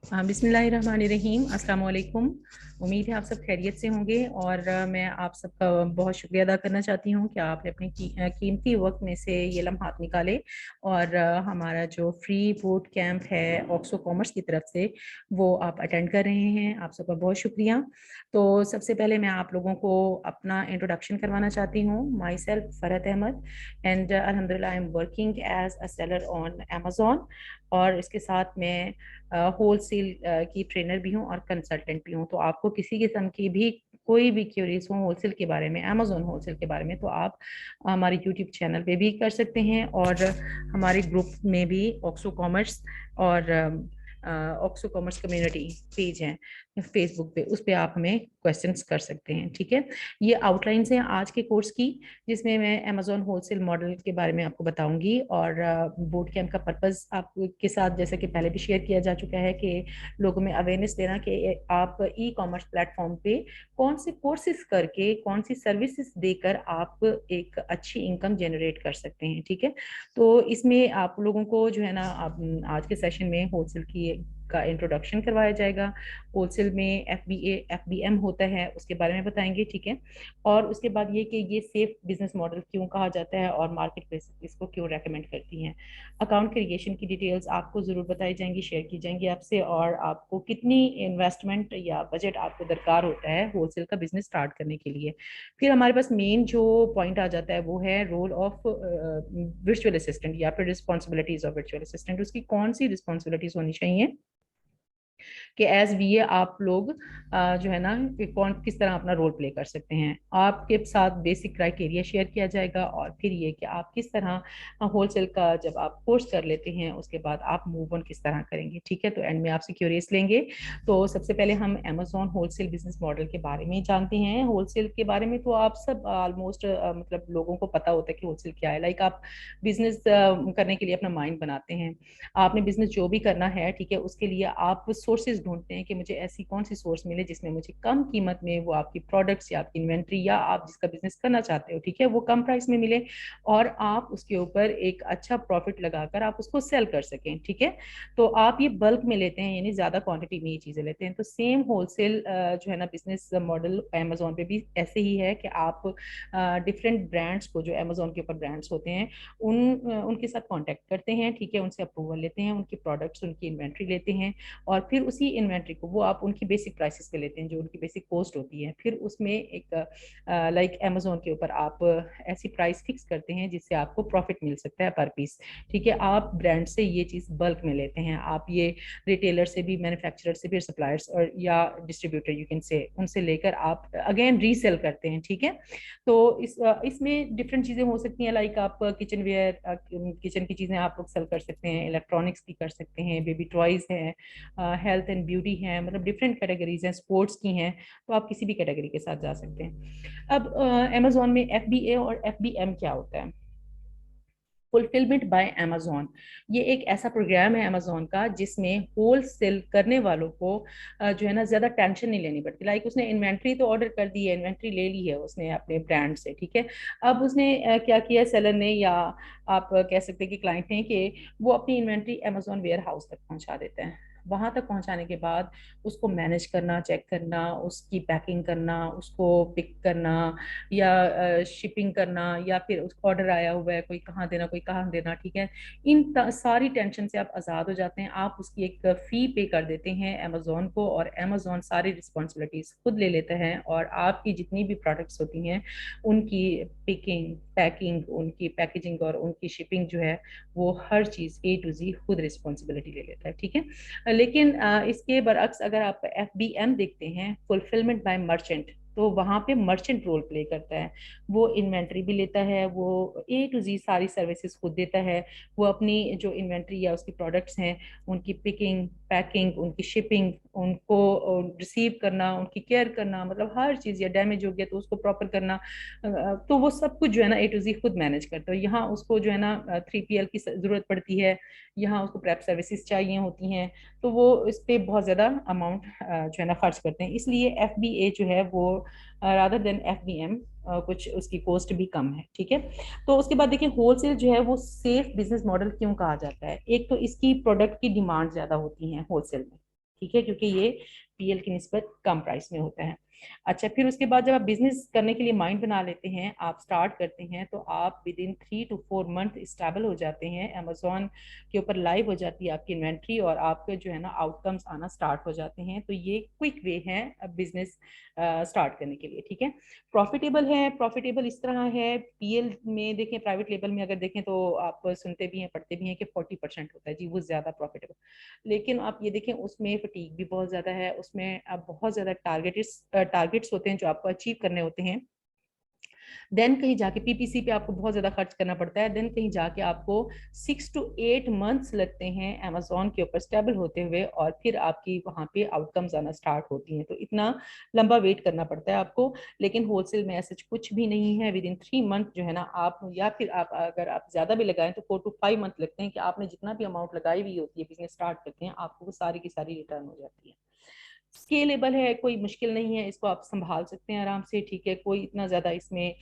बिस्मिल्लाहिर्रहमानिर्रहीम। अस्सलाम वालेकुम। उम्मीद है आप सब खैरियत से होंगे और मैं आप सबका बहुत शुक्रिया अदा करना चाहती हूँ कि आपने अपने कीमती वक्त में से ये लम्हात निकाले और हमारा जो फ्री बूट कैंप है ऑक्सो कॉमर्स की तरफ से वो आप अटेंड कर रहे हैं। आप सबका बहुत शुक्रिया। तो सबसे पहले मैं आप लोगों को अपना इंट्रोडक्शन करवाना चाहती हूँ। Myself Farhat Ahmed and अल्हम्दुलिल्लाह I am working as a seller on Amazon. और इसके साथ मैं होल सेल की ट्रेनर भी हूँ और कंसल्टेंट भी हूँ। तो आपको किसी किस्म की भी कोई भी क्यूरीज हो होलसेल के बारे में, अमेजोन होलसेल के बारे में, तो आप हमारे यूट्यूब चैनल पे भी कर सकते हैं और हमारे ग्रुप में भी ऑक्सो कॉमर्स और ऑक्सो कॉमर्स कम्युनिटी पेज है फेसबुक पे, उस पे आप हमें क्वेश्चंस कर सकते हैं। ठीक है, ये आउटलाइंस हैं आज के कोर्स की, जिसमें मैं अमेजोन होलसेल मॉडल के बारे में आपको बताऊंगी और बोट कैंप का पर्पस आपके साथ जैसे कि पहले भी शेयर किया जा चुका है कि लोगों में अवेयरनेस देना कि आप ई कॉमर्स प्लेटफॉर्म पे कौन से कोर्सेज करके, कौन सी सर्विसेज देकर आप एक अच्छी इनकम जनरेट कर सकते हैं। ठीक है, तो इसमें आप लोगों को जो है ना, आज के सेशन में होलसेल की का इंट्रोडक्शन करवाया जाएगा। होलसेल में FBA FBM होता है, उसके बारे में बताएंगे। ठीक है, और उसके बाद ये कि ये सेफ बिजनेस मॉडल क्यों कहा जाता है और मार्केट प्लेस इसको क्यों रेकमेंड करती हैं। अकाउंट क्रिएशन की डिटेल्स आपको ज़रूर बताई जाएंगी, शेयर की जाएंगी आपसे, और आपको कितनी इन्वेस्टमेंट या बजट आपको दरकार होता है होलसेल का बिजनेस स्टार्ट करने के लिए। फिर हमारे पास मेन जो पॉइंट आ जाता है वो है रोल ऑफ वर्चुअल असिस्टेंट या फिर रिस्पॉन्सिबिलिटीज ऑफ वर्चुअल असिस्टेंट। उसकी कौन सी रिस्पॉन्सिबिलिटीज होनी चाहिए कि एज VA आप लोग जो है ना कि कौन किस तरह अपना रोल प्ले कर सकते हैं। आपके साथ बेसिक क्राइटेरिया शेयर किया जाएगा और फिर ये कि आप किस तरह होलसेल का जब आप कोर्स कर लेते हैं उसके बाद आप मूव ऑन किस तरह करेंगे। ठीक है, तो एंड में आपसे क्यूरियस लेंगे। तो सबसे पहले हम अमेजोन होलसेल बिजनेस मॉडल के बारे में जानते हैं। होलसेल के बारे में तो आप सब ऑलमोस्ट मतलब लोगों को पता होता है कि होलसेल क्या है। लाइक आप बिजनेस करने के लिए अपना माइंड बनाते हैं, आपने बिजनेस जो भी करना है, ठीक है, उसके लिए आप सोर्सेज ढूंढते हैं कि मुझे ऐसी कौन सी सोर्स मिले जिसमें मुझे कम कीमत में वो आपकी प्रोडक्ट्स या आपकी इन्वेंट्री या आप जिसका बिजनेस करना चाहते हो, ठीक है, वो कम प्राइस में मिले और आप उसके ऊपर एक अच्छा प्रॉफिट लगाकर आप उसको सेल कर सकें। ठीक है, तो आप ये बल्क में लेते हैं, यानी ज्यादा क्वांटिटी में ये चीजें लेते हैं। तो सेम होलसेल जो है ना बिजनेस मॉडल अमेजोन पे भी ऐसे ही है कि आप डिफरेंट ब्रांड्स को, जो अमेजोन के ऊपर ब्रांड्स होते हैं, उनके साथ कांटेक्ट करते हैं। ठीक है, उनसे अप्रूवल लेते हैं, उनकी प्रोडक्ट्स, उनकी इन्वेंट्री लेते हैं और फिर उसी इन्वेंट्री को वो आप उनकी बेसिक प्राइसेस पे लेते हैं, जो उनकी बेसिक कॉस्ट होती है। फिर उसमें एक लाइक अमेजोन के ऊपर आप ऐसी प्राइस फिक्स करते हैं जिससे आपको प्रॉफिट मिल सकता है पर पीस। ठीक है, आप ब्रांड से ये चीज बल्क में लेते हैं, आप ये रिटेलर से भी, मैन्युफैक्चरर से भी, सप्लायर्स और या डिस्ट्रीब्यूटर यू कैन से, उनसे लेकर आप अगेन रीसेल करते हैं। ठीक है, तो इसमें डिफरेंट चीजें हो सकती हैं, लाइक आप किचन वेयर, किचन की चीजें आप लोग सेल कर सकते हैं, इलेक्ट्रॉनिक्स की कर सकते हैं, बेबी टॉयज हैं, हेल्थ एंड ब्यूटी हैं, मतलब डिफरेंट कैटेगरीज हैं, स्पोर्ट्स की हैं, तो आप किसी भी कैटेगरी के साथ जा सकते हैं। अब अमेजोन में FBA और FBM क्या होता है? फुलफिलमेंट बाय अमेजोन, ये एक ऐसा प्रोग्राम है अमेजोन का जिसमें होल सेल करने वालों को जो है ना ज्यादा टेंशन नहीं लेनी पड़ती। लाइक उसने इन्वेंट्री तो ऑर्डर कर दी है, इन्वेंट्री ले ली है उसने अपने ब्रांड से, ठीक है, अब उसने क्या किया, सेलर ने, या आप कह सकते हैं कि क्लाइंट ने, कि वो अपनी इन्वेंट्री अमेजोन वेयर हाउस तक पहुंचा देते हैं। वहां तक पहुंचाने के बाद उसको मैनेज करना, चेक करना, उसकी पैकिंग करना, उसको पिक करना या शिपिंग करना, या फिर उसका ऑर्डर आया हुआ है, कोई कहाँ देना, कोई कहाँ देना, ठीक है, सारी टेंशन से आप आज़ाद हो जाते हैं। आप उसकी एक फी पे कर देते हैं अमेजोन को और अमेजोन सारी रिस्पॉन्सिबिलिटीज खुद ले लेता है और आपकी जितनी भी प्रोडक्ट्स होती हैं उनकी पिकिंग, पैकिंग, उनकी पैकेजिंग और उनकी शिपिंग जो है वो हर चीज़ A to Z खुद रिस्पॉन्सिबिलिटी ले लेता है। ठीक है, लेकिन इसके बरअक्स अगर आप FBM देखते हैं, फुलफिलमेंट बाय मर्चेंट, तो वहां पे मर्चेंट रोल प्ले करता है। वो इन्वेंट्री भी लेता है, वो A to Z सारी सर्विसेज खुद देता है। वो अपनी जो इन्वेंट्री या उसकी प्रोडक्ट्स हैं उनकी पिकिंग, पैकिंग, उनकी शिपिंग, उनको रिसीव करना, उनकी केयर करना, मतलब हर चीज़, या डैमेज हो गया तो उसको प्रॉपर करना, तो वो सब कुछ जो है ना A to Z खुद मैनेज करता है। यहाँ उसको जो है ना 3PL की जरूरत पड़ती है, यहाँ उसको प्रेप सर्विसेज चाहिए होती हैं, तो वो इस पे बहुत ज़्यादा अमाउंट जो है ना खर्च करते हैं। इसलिए FBA जो है वो रादर देन FBM कुछ उसकी कॉस्ट भी कम है। ठीक है, तो उसके बाद देखिए होलसेल जो है वो सेफ बिजनेस मॉडल क्यों कहा जाता है। एक तो इसकी प्रोडक्ट की डिमांड ज़्यादा होती है होलसेल में, ठीक है, क्योंकि ये पीएल की निस्बत कम प्राइस में होता है। अच्छा, फिर उसके बाद जब आप बिजनेस करने के लिए माइंड बना लेते हैं, आप स्टार्ट करते हैं, तो आप with in 3 to 4 month stable हो जाते हैं, अमेजोन के ऊपर लाइव हो जाती है आपकी इन्वेंट्री, और आपके जो है ना आउटकम्स आना स्टार्ट हो जाते हैं। तो ये क्विक वे है बिजनेस स्टार्ट करने के लिए। ठीक है, प्रॉफिटेबल है, प्रॉफिटेबल इस तरह है, पीएल में देखें, प्राइवेट लेबल में अगर देखें तो आप सुनते भी हैं पढ़ते भी हैं कि 40% होता है जी, वो ज्यादा प्रॉफिटेबल। लेकिन आप ये देखें उसमें फटीक भी बहुत ज्यादा है, उसमें आप बहुत ज्यादा टारगेट्स होते हैं जो आपको अचीव करने होते हैं। देन कहीं जाके पीपीसी पे आपको बहुत ज्यादा खर्च करना पड़ता है। देन कहीं जाके आपको 6 to 8 मंथ्स लगते हैं अमेजोन के ऊपर स्टेबल होते हुए, और फिर आपकी वहां पे आउटकम्स आना स्टार्ट होती हैं। तो इतना लंबा वेट करना पड़ता है आपको। लेकिन होलसेल में ऐसा कुछ भी नहीं है, विद इन 3 मंथ जो है ना आप, या फिर आप अगर आप ज्यादा भी लगाएं तो 4 to 5 मंथ लगते हैं कि आपने जितना भी अमाउंट लगाई हुई होती है बिजनेस स्टार्ट करते हैं, आपको वो सारी की सारी रिटर्न हो जाती है। स्केलेबल है, कोई मुश्किल नहीं है, इसको आप संभाल सकते हैं आराम से। ठीक है, कोई इतना ज्यादा इसमें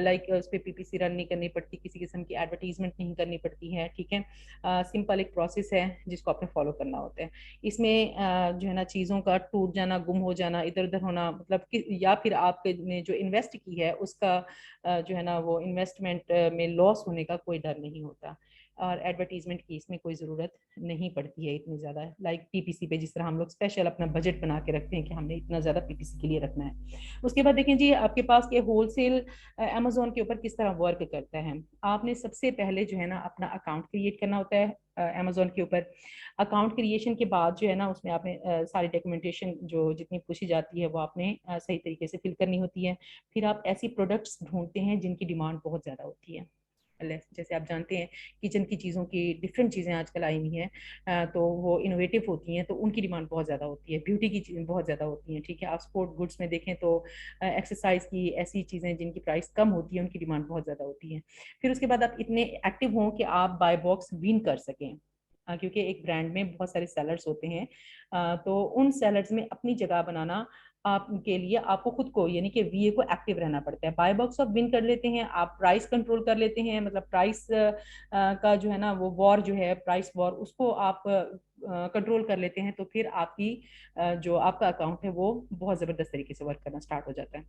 लाइक उस पर पीपीसी रन नहीं करनी पड़ती, किसी किस्म की एडवर्टीजमेंट नहीं करनी पड़ती है। ठीक है, सिंपल एक प्रोसेस है जिसको आपने फॉलो करना होता है। इसमें जो है ना चीज़ों का टूट जाना, गुम हो जाना, इधर उधर होना, मतलब कि या फिर आपने जो इन्वेस्ट की है उसका जो है ना वो इन्वेस्टमेंट में लॉस होने का कोई डर नहीं होता। और एडवर्टीजमेंट की इसमें कोई ज़रूरत नहीं पड़ती है इतनी ज़्यादा, लाइक पीपीसी पे जिस तरह हम लोग स्पेशल अपना बजट बना के रखते हैं कि हमने इतना ज़्यादा पीपीसी के लिए रखना है। उसके बाद देखें जी आपके पास के होलसेल अमेजोन के ऊपर किस तरह वर्क करता है। आपने सबसे पहले जो है ना अपना अकाउंट क्रिएट करना होता है अमेजोन के ऊपर। अकाउंट क्रिएशन के बाद जो है ना उसमें आपने सारी डॉक्यूमेंटेशन जो जितनी पूछी जाती है वो आपने सही तरीके से फिल करनी होती है। फिर आप ऐसी प्रोडक्ट्स ढूंढते हैं जिनकी डिमांड बहुत ज़्यादा होती है। जैसे आप जानते हैं किचन की चीज़ों की डिफरेंट चीज़ें आजकल आई हुई हैं, तो वो इनोवेटिव होती हैं, तो उनकी डिमांड बहुत ज़्यादा होती है। ब्यूटी की चीज़ें बहुत ज़्यादा होती हैं। ठीक है, आप स्पोर्ट गुड्स में देखें तो एक्सरसाइज की ऐसी चीज़ें जिनकी प्राइस कम होती है उनकी डिमांड बहुत ज़्यादा होती है। फिर उसके बाद आप इतने एक्टिव हों कि आप बाय बॉक्स विन कर सकें, क्योंकि एक ब्रांड में बहुत सारे सेलर्स होते हैं, तो उन सेलर्स में अपनी जगह बनाना आपके लिए, आपको खुद को यानी कि वीए को एक्टिव रहना पड़ता है। बाय बॉक्स ऑफ विन कर लेते हैं, आप प्राइस कंट्रोल कर लेते हैं, मतलब प्राइस का जो है ना वो वॉर जो है, प्राइस वॉर, उसको आप कंट्रोल कर लेते हैं, तो फिर आपकी जो आपका अकाउंट है वो बहुत जबरदस्त तरीके से वर्क करना स्टार्ट हो जाता है।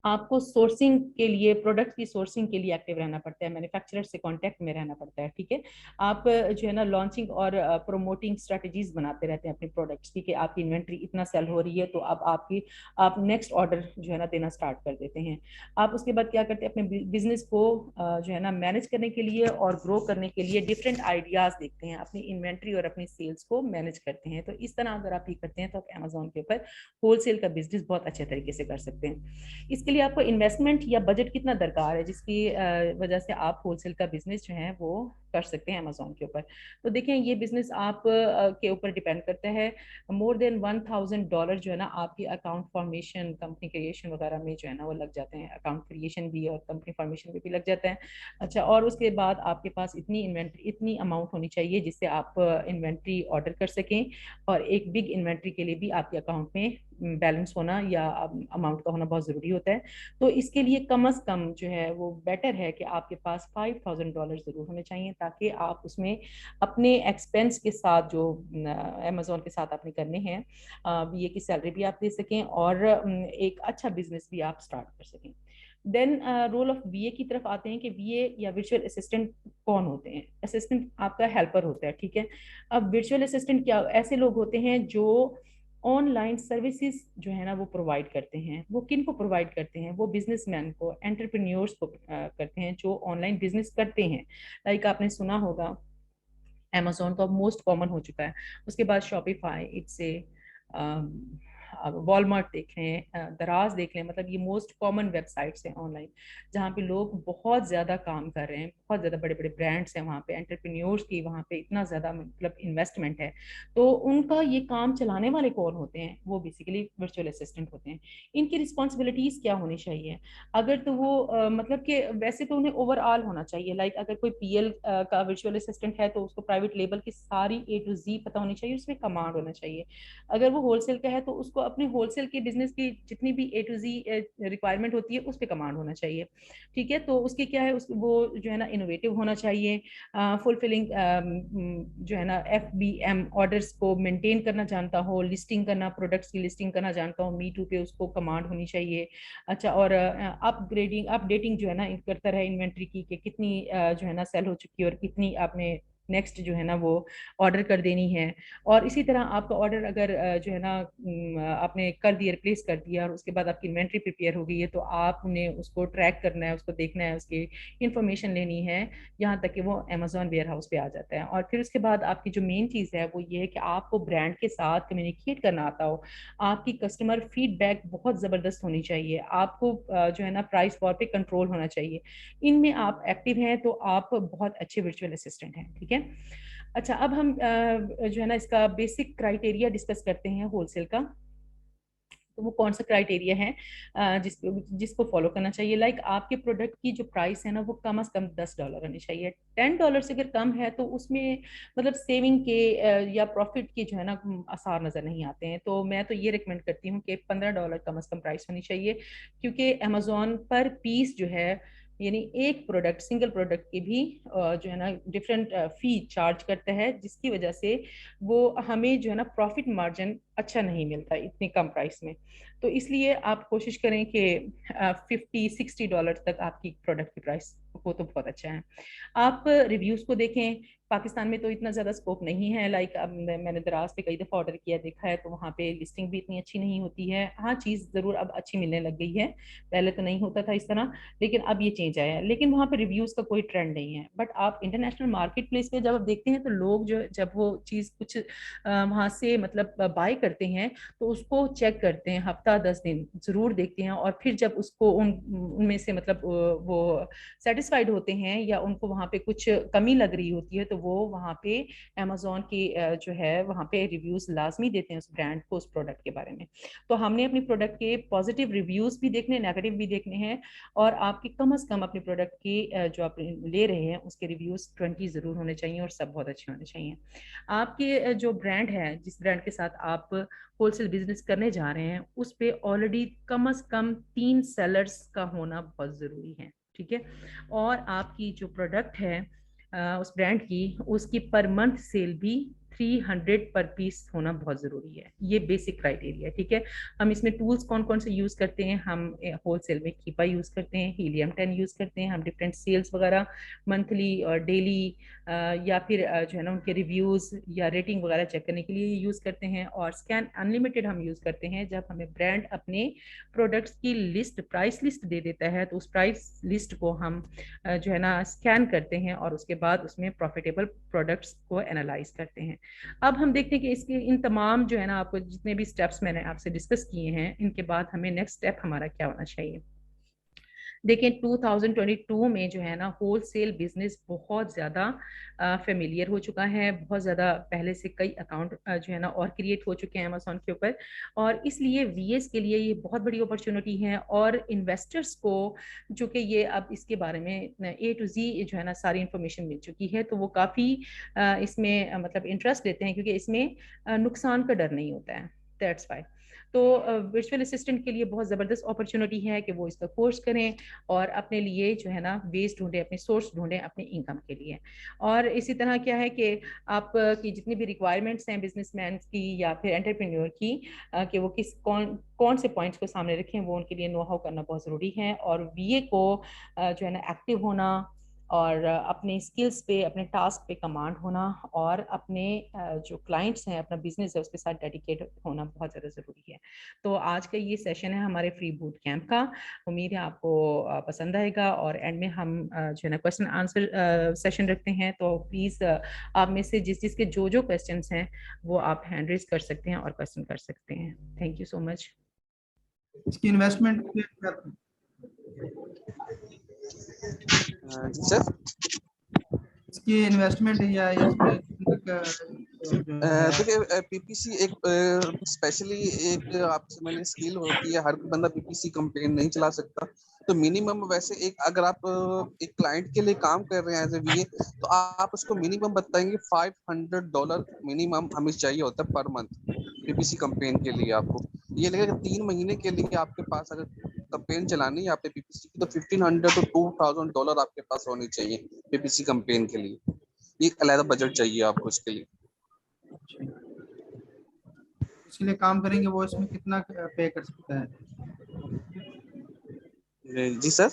आपको सोर्सिंग के लिए, प्रोडक्ट की सोर्सिंग के लिए एक्टिव रहना पड़ता है, मैन्युफैक्चरर से कांटेक्ट में रहना पड़ता है। ठीक है, आप जो है ना लॉन्चिंग और प्रोमोटिंग स्ट्रेटजीज बनाते रहते हैं अपने प्रोडक्ट्स की, कि आपकी इन्वेंट्री इतना सेल हो रही है तो अब आप नेक्स्ट ऑर्डर जो है ना देना स्टार्ट कर देते हैं। आप उसके बाद क्या करते हैं, अपने बिजनेस को जो है ना मैनेज करने के लिए और ग्रो करने के लिए डिफरेंट आइडियाज देखते हैं, अपनी इन्वेंट्री और अपनी सेल्स को मैनेज करते हैं। तो इस तरह अगर आप ये करते हैं तो आप अमेजोन के ऊपर होलसेल का बिजनेस बहुत अच्छे तरीके से कर सकते हैं। इसके लिए आपको इन्वेस्टमेंट या बजट कितना दरकार है, जिसकी वजह से आप होलसेल का बिजनेस जो है वो कर सकते हैं अमेजोन के ऊपर। तो देखें ये बिजनेस आप के ऊपर डिपेंड करता है। मोर देन $1000 जो है ना आपकी अकाउंट फॉर्मेशन, कंपनी क्रिएशन वगैरह में जो है ना वो लग जाते हैं, अकाउंट क्रिएशन भी और कंपनी फॉर्मेशन में भी लग जाता है। अच्छा, और उसके बाद आपके पास इतनी इन्वेंट्री, इतनी अमाउंट होनी चाहिए जिससे आप इन्वेंट्री ऑर्डर कर सकें, और एक बिग इन्वेंट्री के लिए भी आपके अकाउंट में बैलेंस होना या अमाउंट का होना बहुत ज़रूरी होता है। तो इसके लिए कम अज़ कम जो है वो बेटर है कि आपके पास $5000 ज़रूर होने चाहिए, ताकि आप उसमें अपने एक्सपेंस के साथ जो अमेजोन के साथ आपने करने हैं, ये की सैलरी भी आप दे सकें, और एक अच्छा बिजनेस भी आप स्टार्ट कर सकें। देन रोल ऑफ वीए की तरफ आते हैं कि वीए या वर्चुअल असिस्टेंट कौन होते हैं। असिस्टेंट आपका हेल्पर होता है। ठीक है, अब वर्चुअल असिस्टेंट क्या, ऐसे लोग होते हैं जो ऑनलाइन सर्विसेज जो है ना वो प्रोवाइड करते हैं। वो किन को प्रोवाइड करते हैं, वो बिजनेसमैन को, एंटरप्रेन्योर्स को करते हैं जो ऑनलाइन बिजनेस करते हैं। लाइक आपने सुना होगा अमेजोन तो अब मोस्ट कॉमन हो चुका है, उसके बाद शॉपिफाई, इट्स ए वॉलमार्ट देख लें, दराज देख लें, मतलब ये मोस्ट कॉमन वेबसाइट्स हैं ऑनलाइन जहाँ पे लोग बहुत ज़्यादा काम कर रहे हैं, बहुत ज़्यादा बड़े बड़े ब्रांड्स हैं वहाँ पे, एंटरप्रेन्योर्स की वहाँ पे इतना ज़्यादा मतलब इन्वेस्टमेंट है। तो उनका ये काम चलाने वाले कौन होते हैं, वो बेसिकली वर्चुअल असिस्टेंट होते हैं। इनकी रिस्पॉन्सिबिलिटीज़ क्या होनी चाहिए, अगर तो वो मतलब कि वैसे तो उन्हें ओवरऑल होना चाहिए, लाइक अगर कोई पीएल का वर्चुअल असिस्टेंट है तो उसको प्राइवेट लेबल की सारी A to Z पता होनी चाहिए, उसमें कमांड होना चाहिए। अगर वो होलसेल का है तो उसको अपने होलसेल के बिजनेस की जितनी भी A to Z रिक्वायरमेंट होती है उस पर कमांड होना चाहिए, ठीक है। तो उसके क्या है, वो जो है ना इनोवेटिव होना चाहिए, फुलफिलिंग जो है ना FBM ऑर्डर्स को मेंटेन करना जानता हो, लिस्टिंग करना, प्रोडक्ट्स की लिस्टिंग करना जानता हो, Me Too पे उसको कमांड होनी चाहिए। अच्छा, और अपग्रेडिंग अपडेटिंग जो है ना करता रहे इन्वेंट्री की, कि कितनी जो है ना सेल हो चुकी है और कितनी आपने नेक्स्ट जो है ना वो ऑर्डर कर देनी है। और इसी तरह आपका ऑर्डर अगर जो है ना आपने कर दिया, रिप्लेस कर दिया, और उसके बाद आपकी इन्वेंट्री प्रिपेयर हो गई है, तो आपने उसको ट्रैक करना है, उसको देखना है, उसकी इंफॉर्मेशन लेनी है, यहाँ तक कि वो अमेजोन वेयर हाउस पे आ जाता है। और फिर उसके बाद आपकी जो मेन चीज़ है वो ये है कि आपको ब्रांड के साथ कम्युनिकेट करना आता हो, आपकी कस्टमर फीडबैक बहुत ज़बरदस्त होनी चाहिए, आपको जो है ना प्राइस वॉर पे कंट्रोल होना चाहिए। इनमें आप एक्टिव हैं तो आप बहुत अच्छे वर्चुअल असिस्टेंट हैं, ठीक है। अच्छा, अब हम जो है ना इसका बेसिक क्राइटेरिया डिस्कस करते हैं होलसेल का। तो वो कौन सा क्राइटेरिया है जिसको फॉलो करना चाहिए। लाइक आपके प्रोडक्ट की जो प्राइस है ना वो कम से कम $10 होनी चाहिए। $10 से अगर कम है तो उसमें मतलब सेविंग के या प्रॉफिट के जो है ना आसार नजर नहीं आते हैं। तो मैं तो ये रिकमेंड करती हूँ कि $15 कम से कम प्राइस होनी चाहिए, क्योंकि अमेजोन पर पीस जो है, यानी एक प्रोडक्ट, सिंगल प्रोडक्ट की भी जो है ना डिफरेंट फी चार्ज करता है, जिसकी वजह से वो हमें जो है ना प्रॉफिट मार्जिन अच्छा नहीं मिलता इतनी कम प्राइस में। तो इसलिए आप कोशिश करें कि $50-60 तक आपकी प्रोडक्ट की प्राइस हो तो बहुत अच्छा है। आप रिव्यूज को देखें। पाकिस्तान में तो इतना ज़्यादा स्कोप नहीं है। लाइक अब मैंने दराज पे कई दफ़ा ऑर्डर किया, देखा है, तो वहाँ पे लिस्टिंग भी इतनी अच्छी नहीं होती है। हाँ, चीज़ ज़रूर अब अच्छी मिलने लग गई है, पहले तो नहीं होता था इस तरह, लेकिन अब ये चेंज आया है। लेकिन वहाँ पे रिव्यूज़ का कोई ट्रेंड नहीं है। बट आप इंटरनेशनल मार्केट प्लेस पे जब आप देखते हैं तो लोग जो जब वो चीज़ कुछ वहाँ से मतलब बाय करते हैं तो उसको चेक करते हैं, हफ्ता 10 दिन ज़रूर देखते हैं, और फिर जब उसको उनमें से मतलब वो सेटिस्फाइड होते हैं या उनको वहाँ पे कुछ कमी लग रही होती है, तो वो वहाँ पे अमेजोन की जो है वहाँ पे रिव्यूज लाजमी देते हैं उस ब्रांड को, उस प्रोडक्ट के बारे में। तो हमने अपनी प्रोडक्ट के पॉजिटिव रिव्यूज भी देखने, नेगेटिव भी देखने हैं, और आपकी कम से कम अपने प्रोडक्ट की जो आप ले रहे हैं उसके रिव्यूज 20 जरूर होने चाहिए, और सब बहुत अच्छे होने चाहिए। आपके जो ब्रांड है, जिस ब्रांड के साथ आप होलसेल बिजनेस करने जा रहे हैं, उस पे ऑलरेडी कम से कम 3 सेलर्स का होना बहुत जरूरी है, ठीक है। और आपकी जो प्रोडक्ट है उस ब्रांड की, उसकी पर मंथ सेल भी 300 पर पीस होना बहुत जरूरी है। ये बेसिक क्राइटेरिया है, ठीक है। हम इसमें टूल्स कौन कौन से यूज करते हैं, हम होलसेल में कीपा यूज करते हैं, हीलियम 10 यूज करते हैं, हम डिफरेंट सेल्स वगैरह मंथली और डेली या फिर जो है ना उनके रिव्यूज या रेटिंग वगैरह चेक करने के लिए यूज करते हैं। और स्कैन अनलिमिटेड हम यूज करते हैं, जब हमें ब्रांड अपने प्रोडक्ट्स की लिस्ट, प्राइस लिस्ट दे देता है, तो उस प्राइस लिस्ट को हम जो है ना स्कैन करते हैं, और उसके बाद उसमें प्रॉफिटेबल प्रोडक्ट्स को एनालाइज करते हैं। अब हम देखते हैं कि इसके इन तमाम जो है ना आपको जितने भी स्टेप्स मैंने आपसे डिस्कस किए हैं, इनके बाद हमें नेक्स्ट स्टेप हमारा क्या होना चाहिए। देखिए, 2022 में जो है ना होलसेल बिजनेस बहुत ज़्यादा फेमिलियर हो चुका है, बहुत ज़्यादा पहले से कई अकाउंट जो है ना और क्रिएट हो चुके हैं अमेजोन के ऊपर, और इसलिए वीएस के लिए ये बहुत बड़ी अपॉर्चुनिटी है। और इन्वेस्टर्स को जो कि ये अब इसके बारे में A to Z जो है ना सारी इंफॉर्मेशन मिल चुकी है, तो वो काफ़ी इसमें मतलब इंटरेस्ट लेते हैं, क्योंकि इसमें नुकसान का डर नहीं होता है। That's why. तो वर्चुअल असिस्टेंट के लिए बहुत ज़बरदस्त अपॉर्चुनिटी है कि वो इसका कोर्स करें और अपने लिए जो है ना बेस ढूंढें, अपने सोर्स ढूंढें अपनी इनकम के लिए। और इसी तरह क्या है कि आप की जितनी भी रिक्वायरमेंट्स हैं बिजनेसमैन की या फिर एंटरप्रेन्योर की, कि वो किस कौन कौन से पॉइंट्स को सामने रखें, वो उनके लिए नो हाउ करना बहुत ज़रूरी है। और बीए को जो है ना एक्टिव होना, और अपने स्किल्स पे, अपने टास्क पे कमांड होना, और अपने जो क्लाइंट्स हैं, अपना बिजनेस है, उसके साथ डेडिकेट होना बहुत ज़्यादा ज़रूरी है। तो आज का ये सेशन है हमारे फ्री बूट कैंप का। उम्मीद है आपको पसंद आएगा, और एंड में हम जो है ना क्वेश्चन आंसर सेशन रखते हैं। तो प्लीज़ आप में से जिसके जो क्वेश्चंस हैं वो आप हैंड रेज कर सकते हैं और क्वेश्चन कर सकते हैं। Thank you so much. इसकी इन्वेस्टमेंट सर, इसकी इन्वेस्टमेंट या देखिए पीपीसी एक स्पेशली एक आपसे मैंने स्किल होती है, हर बंदा पीपीसी कंपेन नहीं चला सकता। तो मिनिमम वैसे एक अगर आप एक क्लाइंट के लिए काम कर रहे हैं एज ए वीए, तो आप उसको मिनिमम बताएंगे $500 मिनिमम हमें चाहिए होता है पर मंथ पीपीसी कंपेन के लिए आपको। ये लगेगा 3 महीने के लिए आपके पास अगर कंपेन चलानी है आपने पीपीसी की, तो $1,500 to $2,000 आपके पास होनी चाहिए पीपीसी कंपेन के लिए। ये अलग बजट चाहिए आपको इसके लिए। इसके लिए काम करेंगे वो इसमें कितना पे कर सकता है? जी सर।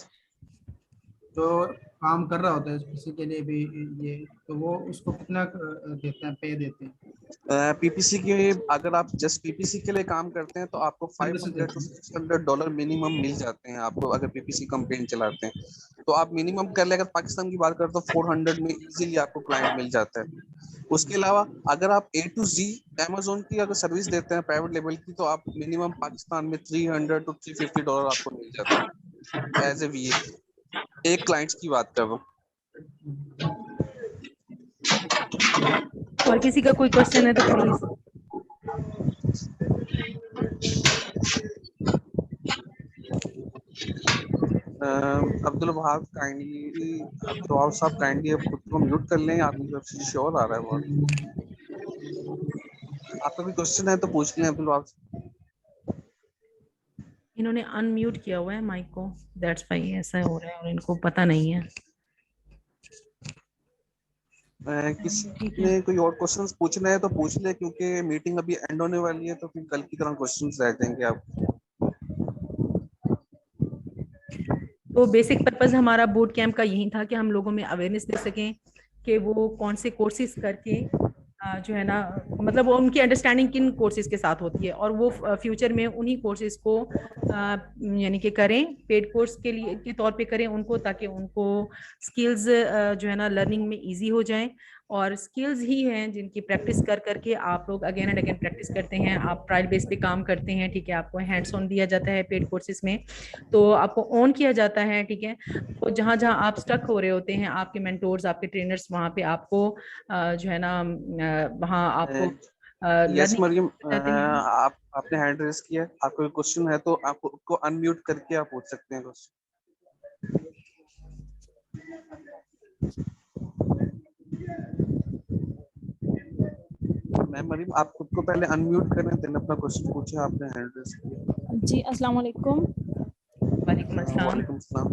जो काम कर रहा होता है किसी के लिए भी ये, तो वो उसको कितना देते हैं, पे देते हैं? पीपीसी के अगर आप जस्ट पीपीसी के लिए काम करते हैं तो आपको $500 to $600 मिनिमम मिल जाते हैं आपको, अगर पीपीसी कंपेन चलाते हैं तो आप मिनिमम कर ले। अगर पाकिस्तान की बात करें तो 400 में इजीली आपको क्लाइंट मिल जाता है। उसके अलावा अगर आप A to Z अमेज़न की अगर सर्विस देते हैं प्राइवेट लेवल की, तो आप मिनिमम पाकिस्तान में $300 to $350 आपको मिल जाता है एज ए VA, एक क्लाइंट्स की बात कर रहा हूँ। और किसी का कोई क्वेश्चन है तो प्लीज। अब्दुल वहाब साहब काइंडली खुद को म्यूट कर लें, आपकी तरफ से श्योर आ रहा है बहुत। आपका कोई क्वेश्चन है तो पूछ लें अब्दुल वहाब। इन्होंने अनम्यूट किया हुआ है माइक को, दैट्स व्हाई ऐसा हो रहा है और इनको पता नहीं है। किसी ने कोई और क्वेश्चंस पूछना है तो पूछ ले, क्योंकि मीटिंग अभी एंड होने वाली है तो फिर कल की तरह क्वेश्चंस रह जाएंगे आप। तो बेसिक पर्पस हमारा बूट कैंप का यही था कि हम लोगों में अवेयरनेस दे सकें कि वो कौन से कोर्सेज करके जो है ना, मतलब वो उनकी अंडरस्टैंडिंग किन कोर्सेज के साथ होती है और वो फ्यूचर में उन्हीं कोर्सेज को यानी कि करें, पेड कोर्स के लिए के तौर पे करें उनको, ताकि उनको स्किल्स जो है ना लर्निंग में इजी हो जाएं। और स्किल्स ही हैं जिनकी प्रैक्टिस कर करके आप लोग अगेन एंड अगेन प्रैक्टिस करते हैं, आप ट्रायल बेस पे काम करते हैं, ठीक है, आपको हैंड्स ऑन दिया जाता है पेड कोर्सेज में, तो आपको ऑन किया जाता है, ठीक है। तो जहां जहां आप स्टक हो रहे होते हैं, आपके मेंटोर्स, आपके ट्रेनर्स वहां पे आपको जो है ना वहाँ आपको यस मरियम, लर्निंग। आपने हैंड रेस किया, आपको कोई क्वेश्चन है तो आपको अनम्यूट करके आप पूछ सकते हैं क्वेश्चन। मैम मरियम, आप खुद को पहले अनम्यूट करें, देन अपना क्वेश्चन पूछे, आपने हैंड रेस किया। जी अस्सलाम वालेकुम। वालेकुम अस्सलाम। वालेकुम सलाम।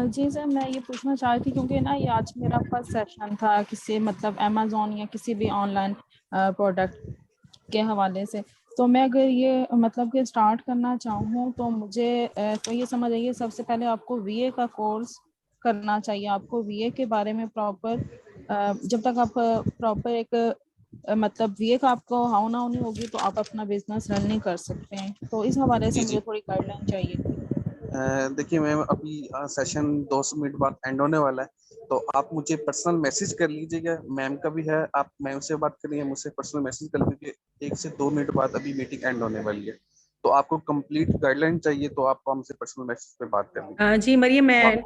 जी सर, मैं ये पूछना चाह रही थी क्योंकि ना ये आज मेरा फर्स्ट सेशन था किसी मतलब अमेज़ॉन या किसी भी ऑनलाइन प्रोडक्ट के हवाले से। तो मैं अगर ये मतलब कि स्टार्ट करना चाहूँ तो मुझे तो ये समझ आइए, सबसे पहले आपको VA का कोर्स करना चाहिए। आपको VA के बारे में प्रॉपर जब तक आप प्रॉपर एक मतलब VA का आपको हाउ ना होनी होगी तो आप अपना बिजनेस रन नहीं कर सकते हैं। तो इस हवाले से मुझे थोड़ी गाइडलाइन चाहिए थी। देखिए मैम, अभी सेशन 200 मिनट बाद एंड होने वाला है, तो आप मुझे पर्सनल मैसेज कर लीजिएगा। मैम का भी है, आप मैम से बात करिए, मुझसे पर्सनल मैसेज कर लीजिए। 1 से 2 मिनट बाद अभी मीटिंग एंड होने वाली है, तो आपको कंप्लीट गाइडलाइन चाहिए तो आप हमसे पर्सनल मैसेज पे बात कर लीजिए। जी मरियम, मैं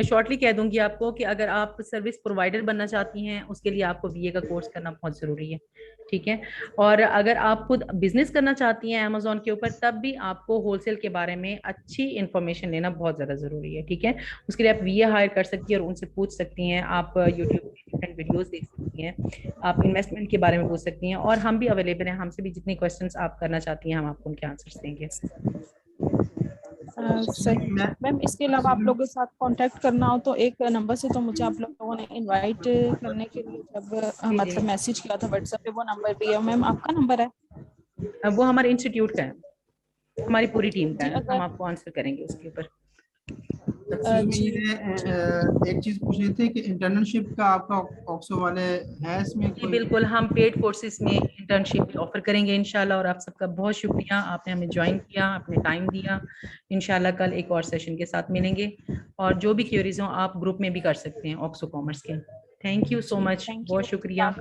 शॉर्टली कह दूंगी आपको कि अगर आप सर्विस प्रोवाइडर बनना चाहती हैं उसके लिए आपको VA का कोर्स करना बहुत ज़रूरी है, ठीक है। और अगर आप खुद बिजनेस करना चाहती हैं अमेज़ॉन के ऊपर, तब भी आपको होलसेल के बारे में अच्छी इंफॉर्मेशन लेना बहुत ज़्यादा ज़रूरी है, ठीक है। उसके लिए आप VA हायर कर सकती हैं और उनसे पूछ सकती हैं, आप यूट्यूब पे डिफरेंट वीडियोज़ देख सकती हैं, आप इन्वेस्टमेंट के बारे में पूछ सकती हैं, और हम भी अवेलेबल हैं, हमसे भी जितनी क्वेश्चन आप करना चाहती हैं हम आपको उनके आंसर्स देंगे। सही मैम, इसके अलावा आप लोगों के साथ कांटेक्ट करना हो तो एक नंबर से तो मुझे आप लोगों ने इनवाइट करने के लिए जब मतलब मैसेज किया था व्हाट्सएप पे, वो नंबर भी है। मैम आपका नंबर है? वो हमारे इंस्टीट्यूट का है, हमारी पूरी टीम का है, हम अगर आपको आंसर करेंगे उसके ऊपर। एक चीज पूछ रही थी कि इंटर्नशिप का आपका ऑक्सो वाले है इसमें जी कोई? बिल्कुल, हम पेड कोर्सेज में इंटर्नशिप ऑफर करेंगे इंशाल्लाह, और आप सबका बहुत शुक्रिया, आपने हमें ज्वाइन किया, आपने टाइम दिया। इंशाल्लाह कल एक और सेशन के साथ मिलेंगे, और जो भी क्वेरीज हो आप ग्रुप में भी कर सकते हैं ऑक्सो कॉमर्स के। थैंक यू सो मच, बहुत शुक्रिया।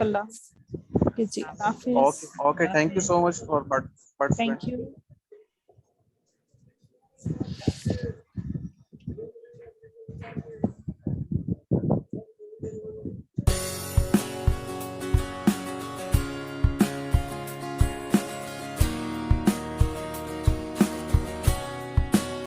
जी okay, thank you so much for thank you.